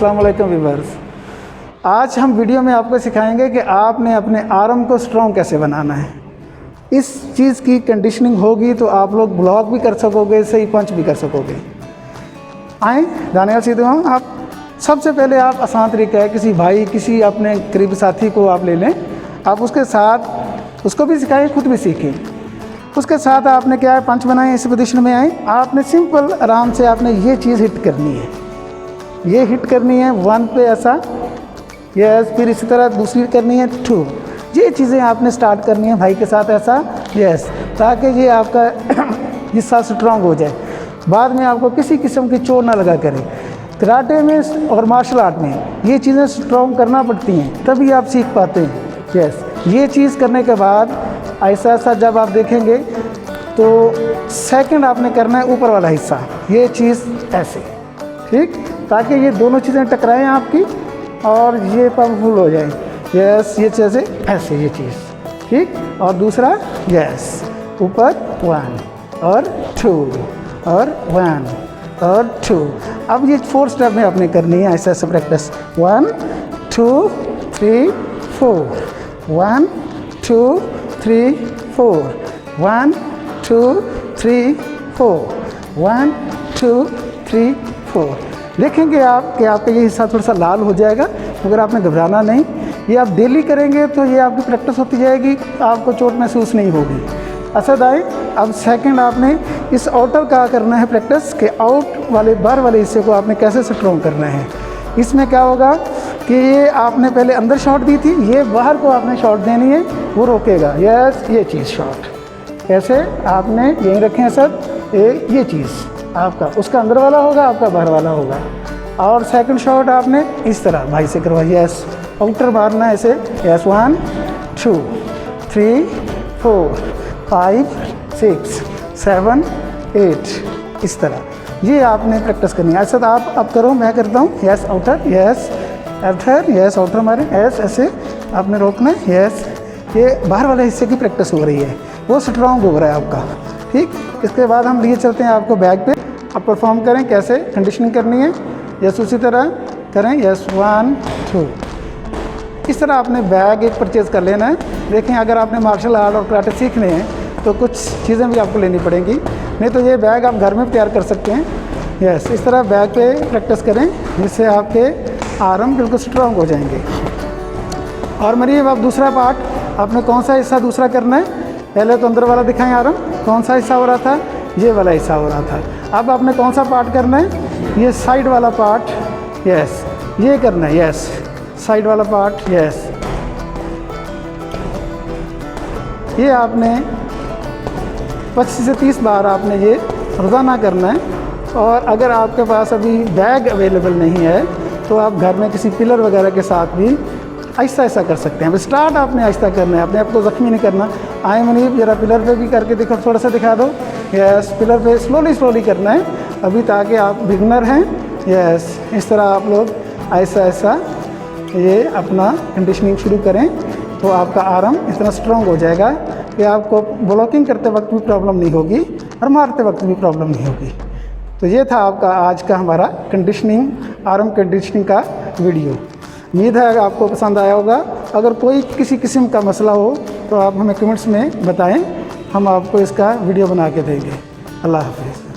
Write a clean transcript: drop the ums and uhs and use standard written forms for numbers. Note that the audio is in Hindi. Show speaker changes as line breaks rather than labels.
अस्सलाम वालेकुम व्यूअर्स। आज हम वीडियो में आपको सिखाएंगे कि आपने अपने आर्म को स्ट्रॉन्ग कैसे बनाना है। इस चीज़ की कंडीशनिंग होगी तो आप लोग ब्लॉक भी कर सकोगे, सही पंच भी कर सकोगे। आए दानियाल सीधे हम आप सबसे पहले आप आसान तरीका है, किसी भाई किसी अपने करीबी साथी को आप ले लें, आप उसके साथ उसको भी सिखाएं, खुद भी सीखें। उसके साथ आपने क्या है, पंच बनाए, इस पोजीशन में आए, आपने सिंपल आराम से आपने ये चीज़ हिट करनी है, ये हिट करनी है 1 पे ऐसा, यस, फिर इसी तरह दूसरी करनी है 2। ये चीज़ें आपने स्टार्ट करनी है भाई के साथ ऐसा, यस, ताकि ये आपका हिस्सा स्ट्रांग हो जाए, बाद में आपको किसी किस्म की चोट ना लगा करे। कराटे में और मार्शल आर्ट में ये चीज़ें स्ट्रांग करना पड़ती हैं, तभी आप सीख पाते हैं। यस, ये चीज़ करने के बाद ऐसा ऐसा जब आप देखेंगे तो सेकंड आपने करना है ऊपर वाला हिस्सा, ये चीज़ ऐसे, ठीक, ताकि ये दोनों चीज़ें टकराएं आपकी और ये पावरफुल हो जाए। यस, ये चीज़ें ऐसे, ये चीज़, ठीक। और दूसरा यस, ऊपर 1 और 2 और 1 और 2। अब ये 4 स्टेप में आपने करनी है ऐसा ऐसा प्रैक्टिस। 1 2 3 4, 1 2 3 4, 1 2 3 4, 1 2 3 4। देखेंगे आप कि आपका ये हिस्सा थोड़ा सा लाल हो जाएगा, मगर आपने घबराना नहीं। ये आप डेली करेंगे तो ये आपकी प्रैक्टिस होती जाएगी, आपको चोट महसूस नहीं होगी। असद आए, अब सेकंड आपने इस आउटर का करना है प्रैक्टिस कि आउट वाले बाहर वाले हिस्से को आपने कैसे स्ट्रॉन्ग करना है। इसमें क्या होगा कि ये आपने पहले अंदर शॉट दी थी, ये बाहर को आपने शॉट देनी है, वो रोकेगा। यस, ये चीज़ शॉट कैसे आपने यहीं रखें असद, ये चीज़ आपका उसका अंदर वाला होगा, आपका बाहर वाला होगा। और सेकंड शॉट आपने इस तरह भाई से करवाई, यस, आउटर मारना ऐसे, यस, 1 2 3 4 5 6 7 8, इस तरह ये आपने प्रैक्टिस करनी है। ऐसा तो आप अब करो, मैं करता हूँ, yes outer, yes outer, yes outer मारे, यस, ऐसे आपने रोकना है, यस। ये बाहर वाले हिस्से की प्रैक्टिस हो रही है, वो स्ट्रॉन्ग हो रहा है आपका, ठीक। इसके बाद हम लिए चलते हैं आपको बैक पे, आप परफॉर्म करें कैसे कंडीशनिंग करनी है, यस, उसी तरह करें, यस, 1 2। इस तरह आपने बैग एक परचेज़ कर लेना है। देखें, अगर आपने मार्शल आर्ट और कराटे सीखने हैं तो कुछ चीज़ें भी आपको लेनी पड़ेंगी, नहीं तो ये बैग आप घर में तैयार कर सकते हैं। यस, इस तरह बैग पे प्रैक्टिस करें जिससे आपके आर्म बिल्कुल स्ट्रॉन्ग हो जाएंगे। और मरिए, अब दूसरा पार्ट आपने कौन सा हिस्सा दूसरा करना है, पहले तो अंदर वाला दिखाएं आर्म, कौन सा हिस्सा हो रहा था, ये वाला हिस्सा हो रहा था। अब आपने कौन सा पार्ट करना है, ये साइड वाला पार्ट, यस, ये करना है, यस, साइड वाला पार्ट, यस। ये आपने 25 से 30 बार आपने ये रोज़ाना करना है। और अगर आपके पास अभी बैग अवेलेबल नहीं है तो आप घर में किसी पिलर वगैरह के साथ भी ऐसा ऐसा कर सकते हैं। स्टार्ट आपने ऐसा करना है, अपने आप को ज़ख्मी नहीं करना। आए मनीब, ज़रा पिलर पे भी करके देखो, थोड़ा सा दिखा दो, यस, पिलर पे स्लोली करना है अभी, ताकि आप बिगनर हैं। यस, इस तरह आप लोग ऐसा ऐसा ये अपना कंडीशनिंग शुरू करें तो आपका आर्म इतना स्ट्रॉन्ग हो जाएगा कि आपको ब्लॉकिंग करते वक्त भी प्रॉब्लम नहीं होगी और मारते वक्त भी प्रॉब्लम नहीं होगी। तो ये था आपका आज का हमारा कंडीशनिंग, आर्म कंडीशनिंग का वीडियो। उम्मीद है आपको पसंद आया होगा। अगर कोई किसी किस्म का मसला हो तो आप हमें कमेंट्स में बताएं, हम आपको इसका वीडियो बना के देंगे। अल्लाह हाफ़िज़।